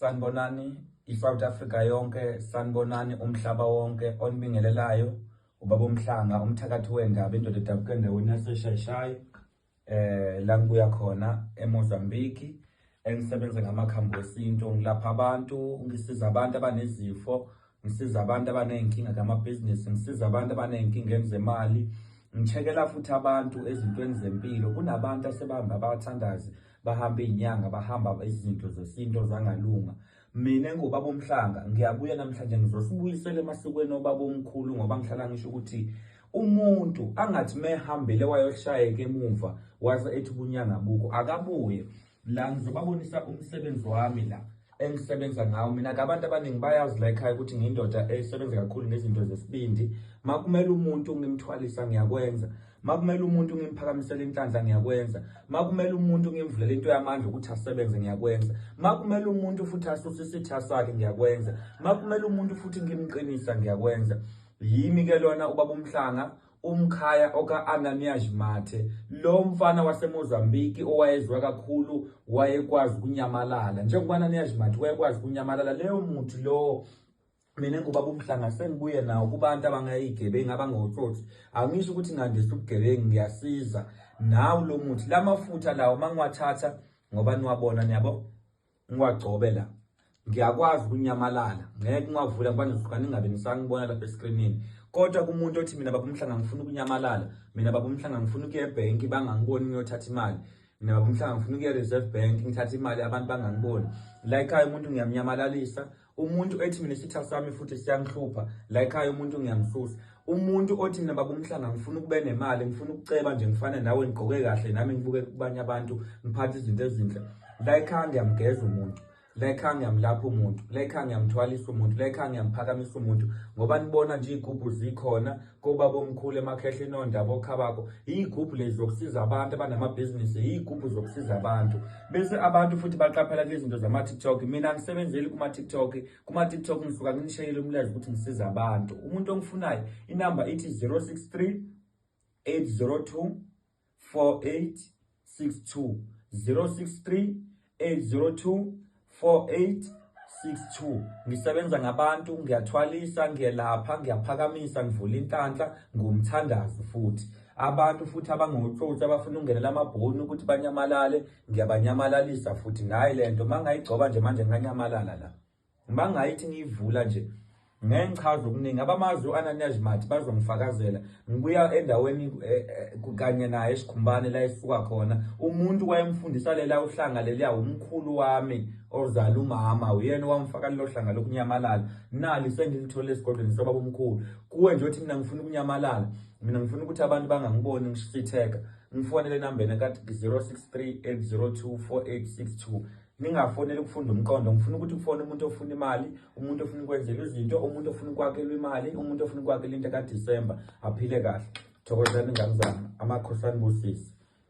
Sanibonani iSouth Africa yonke, sanibonani umhlaba wonke onibingelelayo. Ubaba uMhlanga umthakathi wendaba indoda edabuka endaweni yaseshayishayi la ngibuya khona eMozambique, engisebenza ngamakhambi wesintu. Ngilapha abantu, ngisiza abantu abanezifo, ngisiza abantu abaney'nkinga zamabhizinisi, ngisiza abantu abaney'nkinga zemali, ngichekela futhi abantu ezintweni zempilo. Kunabantu asebahamba abathandazi, bahamba iy'nyanga, bahamba izinto zesinto zangalunga. Mina engubaba uMhlanga ngiyabuya namhlanje ngizosibuyisela emasikweni obaba omkhulu, ngoba ngihlala ngisho ukuthi umuntu angathi mehambile wayoshayeka emuva waze ethi ubunyanga bukho akabuye. La ngizobabonisa umsebenzi wami la engisebenza ngawo. Mina abantu abaningi bayazi la ekhaya ukuthi ngiyindoda esebenza kakhulu ngezinto zesibindi. Makumele umuntu ngimthwalisa ngiyakwenza, makumele umuntu ngimphakamisela inhlanhla ngiyakwenza, makumele umuntu ngimvulela into yamandla ukuthi asebenze ngiyakwenza, makumele umuntu futhi asuse isitha sakhe ngiyakwenza, makumele umuntu futhi ngimqinisa ngiyakwenza. Yimi ke lona ubaba uMhlanga, umkhaya oka-Ananias Mathe, lo mfana waseMozambique owayezwa kakhulu, wayekwazi kunyamalala. Njengoba Ananias Mathe wayekwazi kunyamalala, leyo muntu lo mina engubaba uMhlanga sengibuye nawo kubantu abangayigebengu, abangotsotsi. Angisho ukuthi ngandisa ubugebengu, ngiyasiza nawo lo muthi. La mafutha lawo mangiwathatha, ngoba niwabona niyabo, ngiwagcobe la, ngiyakwazi kunyamalala. Ngeke ngwavula ngoba nisuka ningabe nisangibona lapha escreenini. Kodwa kumuntu othi mina baba uMhlanga ngifuna ukunyamalala, mina baba uMhlanga ngifuna ukuya ebhenki bangangiboni ngiyothatha imali, mina baba uMhlanga ngifuna ukuya e-Reserve Bank ngithatha imali abantu bangangiboni. La ekhaya umuntu ngiyamnyamalalisa. Umuntu ethi mina isitha sami futhi siyangihlupha, la ekhaya umuntu ngiyamsusa. Umuntu othi mina baba uMhlanga ngifuna ukube nemali, ngifuna ukuceba nje ngifane nawe, ngigqoke kahle nami ngibuke kubanye abantu, ngiphathe izinto ezinhle, la ekhaya ngiyamgeza umuntu, la ekhaya ngiyamlapha umuntu, la ekhaya ngiyamthwalisa umuntu, la ekhaya ngiyamuphakamisa umuntu. Ngoba nibona nje iy'gubhu zikhona kobaba omkhulu emakhehleni ondaba okhabako. Iy'gubhu lezi zokusiza abantu abanamabhizinisi, iy'gubhu zokusiza abantu. Bese abantu futhi baqaphela kulezi zinto zama-TikTok. Mina angisebenzeli kuma-TikTok, kuma-TikTok ngisuka nginishayele umlayezo ukuthi ngisiza abantu. Umuntu ongifunayo, inamba ithi 063 802 4862, 063 802 4862. Ngisebenza ngabantu, ngiyathwalisa, ngiyelapha, ngiyaphakamisa, ngivula inhlanhla, ngumthandazi futhi. Abantu futhi abangotsotsi abafuna ukungenela amabhoni ukuthi banyamalale, ngiyabanyamalalisa futhi. Ngayi lento mangayigcoba nje manje nganyamalala la. Mangayithi ngiyivula nje ngengichaza okuningi. Abamazi u-Ananias Mathe bazongifakazela. Ngibuya endaweni kanye naye eSikhumbane la esuka khona. Umuntu wayemfundisa lela uhlanga leliya umkhulu wami ozala umama, uyena owamfaka lelo hlanga lokunyamalala. Nali sengilithole esigodlweni sobaba omkhulu. Kuwe nje uthi mina ngifuna ukunyamalala, mina ngifuna ukuthi abantu bangangiboni ngisitheka, ngifonele enambeni kathi 063 802 4862. Ningafoneli ukufunda umqondo, ngifuna ukuthi kufone umuntu ofuna imali, umuntu ofuna ukwenzela izinto, umuntu ofuna ukwakhelwa imali, umuntu ofuna ukwakhelwa into kaDisemba, aphile kahle. Thokozani ngani zami, amakhosana busisi.